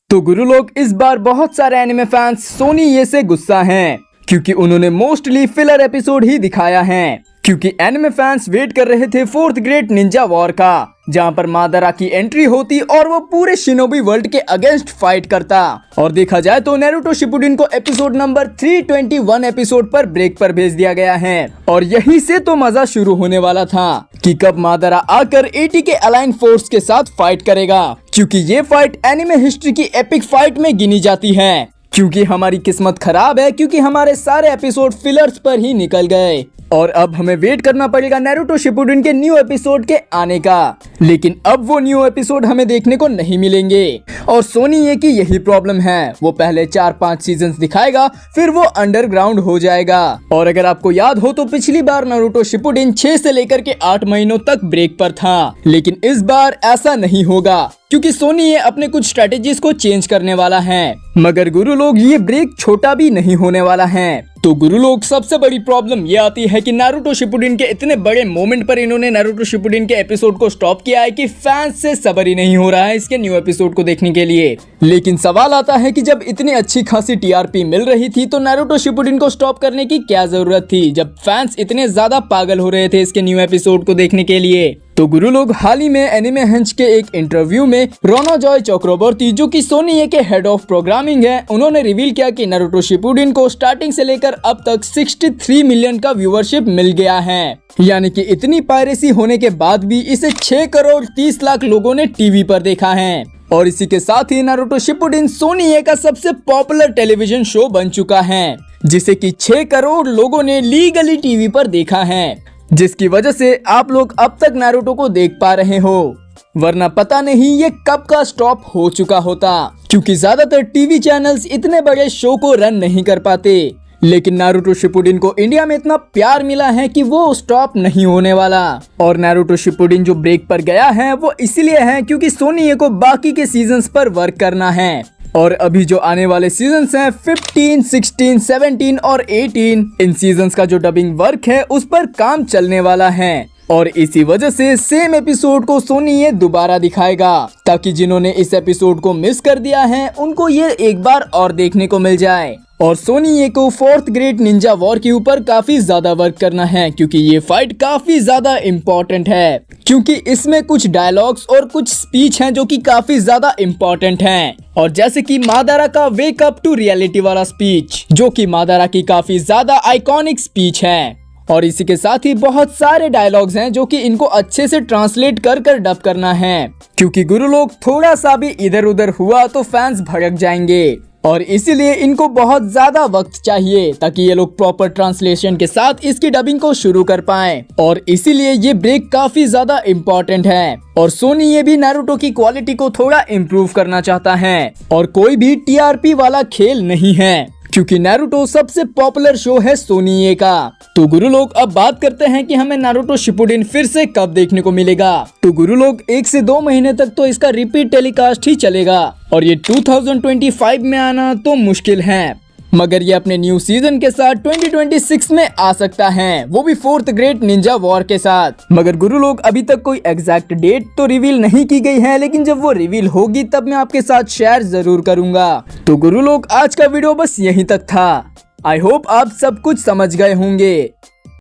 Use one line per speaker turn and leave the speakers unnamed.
तो गुरुलोक इस बार बहुत सारे एनिमे फैंस सोनी ये से गुस्सा हैं क्योंकि उन्होंने मोस्टली फिलर एपिसोड ही दिखाया है। क्योंकि एनिमे फैंस वेट कर रहे थे फोर्थ ग्रेट निंजा वॉर का, जहां पर मादारा की एंट्री होती और वो पूरे शिनोबी वर्ल्ड के अगेंस्ट फाइट करता। और देखा जाए तो नारुतो शिपुडिन को एपिसोड नंबर 321 एपिसोड पर ब्रेक पर भेज दिया गया है और यहीं से तो मजा शुरू होने वाला था कि कब मादारा आकर 80 के अलाइन फोर्स के साथ फाइट करेगा, क्योंकि ये फाइट एनिमे हिस्ट्री की एपिक फाइट में गिनी जाती है। क्योंकि हमारी किस्मत खराब है, क्योंकि हमारे सारे एपिसोड फिलर्स पर ही निकल गए और अब हमें वेट करना पड़ेगा नारुतो शिपुडिन के न्यू एपिसोड के आने का। लेकिन अब वो न्यू एपिसोड हमें देखने को नहीं मिलेंगे और सोनी ये की यही प्रॉब्लम है। वो पहले 4-5 सीजन्स दिखाएगा, फिर वो अंडरग्राउंड हो जाएगा। और अगर आपको याद हो तो पिछली बार नारुतो शिपुडिन 6 से लेकर के 8 महीनों तक ब्रेक पर था, लेकिन इस बार ऐसा नहीं होगा क्योंकि सोनी ये अपने कुछ स्ट्रेटेजीज को चेंज करने वाला है। मगर गुरुलोक ये ब्रेक छोटा भी नहीं होने वाला है। तो गुरुलोक सबसे बड़ी प्रॉब्लम ये आती है कि नारुतो शिपुडिन के इतने बड़े मोमेंट पर इन्होंने नारुतो शिपुडिन के एपिसोड को स्टॉप किया है कि फैंस से सब्र ही नहीं हो रहा है इसके न्यू एपिसोड को देखने के लिए। लेकिन सवाल आता है कि जब इतनी अच्छी खासी टीआरपी मिल रही थी तो नारुतो शिपुडिन को स्टॉप करने की क्या जरूरत थी, जब फैंस इतने ज्यादा पागल हो रहे थे इसके न्यू एपिसोड को देखने के लिए। तो गुरुलोक हाल ही में एनिमे हंच के एक इंटरव्यू में रोनो जॉय चक्रवर्ती, जो कि सोनी के हेड ऑफ प्रोग्रामिंग है, उन्होंने रिवील किया कि नारुतो शिपुडिन को स्टार्टिंग से लेकर अब तक 63 मिलियन का व्यूअरशिप मिल गया है। यानी कि इतनी पायरेसी होने के बाद भी इसे 6 करोड़ 30 लाख लोगों ने टीवी पर देखा है। और इसी के साथ ही नारुतो शिपुडिन सोनी का सबसे पॉपुलर टेलीविजन शो बन चुका है, जिसे कि 6 करोड़ लोगों ने लीगली टीवी पर देखा है, जिसकी वजह से आप लोग अब तक नारुतो को देख पा रहे हो, वरना पता नहीं ये कब का स्टॉप हो चुका होता। क्योंकि ज्यादातर टीवी चैनल्स इतने बड़े शो को रन नहीं कर पाते, लेकिन नारुतो शिपुडिन को इंडिया में इतना प्यार मिला है कि वो स्टॉप नहीं होने वाला। और नारुतो शिपुडिन जो ब्रेक पर गया है वो इसलिए है क्योंकि सोनी को बाकी के सीजन्स पर वर्क करना है। और अभी जो आने वाले सीजन्स हैं 15, 16, 17 और 18, इन सीजन्स का जो डबिंग वर्क है उस पर काम चलने वाला है। और इसी वजह से सेम एपिसोड को सोनी ये दोबारा दिखाएगा, ताकि जिन्होंने इस एपिसोड को मिस कर दिया है उनको ये एक बार और देखने को मिल जाए। और सोनी ये को फोर्थ ग्रेट निंजा वॉर के ऊपर काफी ज्यादा वर्क करना है, क्योंकि ये फाइट काफी ज्यादा इम्पोर्टेंट है, क्योंकि इसमें कुछ डायलॉग्स और कुछ स्पीच हैं जो कि काफी ज्यादा इम्पोर्टेंट हैं। और जैसे कि मादारा का वेक अप टू रियलिटी वाला स्पीच, जो कि मादारा की काफी ज्यादा आइकॉनिक स्पीच है। और इसी के साथ ही बहुत सारे डायलॉग्स हैं जो कि इनको अच्छे से ट्रांसलेट कर डब करना है, क्योंकि गुरुलोक थोड़ा सा भी इधर उधर हुआ तो फैंस भड़क जाएंगे और इसीलिए इनको बहुत ज्यादा वक्त चाहिए ताकि ये लोग प्रॉपर ट्रांसलेशन के साथ इसकी डबिंग को शुरू कर पाएं। और इसीलिए ये ब्रेक काफी ज्यादा इम्पोर्टेंट है। और सोनी ये भी नारुतो की क्वालिटी को थोड़ा इम्प्रूव करना चाहता है और कोई भी टीआरपी वाला खेल नहीं है, क्योंकि नारुतो सबसे पॉपुलर शो है सोनी का। तो गुरुलोक अब बात करते हैं कि हमें नारुतो शिपुडिन फिर से कब देखने को मिलेगा। तो गुरुलोक 1 से 2 महीने तक तो इसका रिपीट टेलीकास्ट ही चलेगा और ये 2025 में आना तो मुश्किल है, मगर ये अपने न्यू सीजन के साथ 2026 में आ सकता है, वो भी फोर्थ ग्रेट निंजा वॉर के साथ। मगर गुरुलोक अभी तक कोई एग्जैक्ट डेट तो रिवील नहीं की गई है, लेकिन जब वो रिवील होगी तब मैं आपके साथ शेयर जरूर करूंगा। तो गुरुलोक आज का वीडियो बस यहीं तक था। आई होप आप सब कुछ समझ गए होंगे।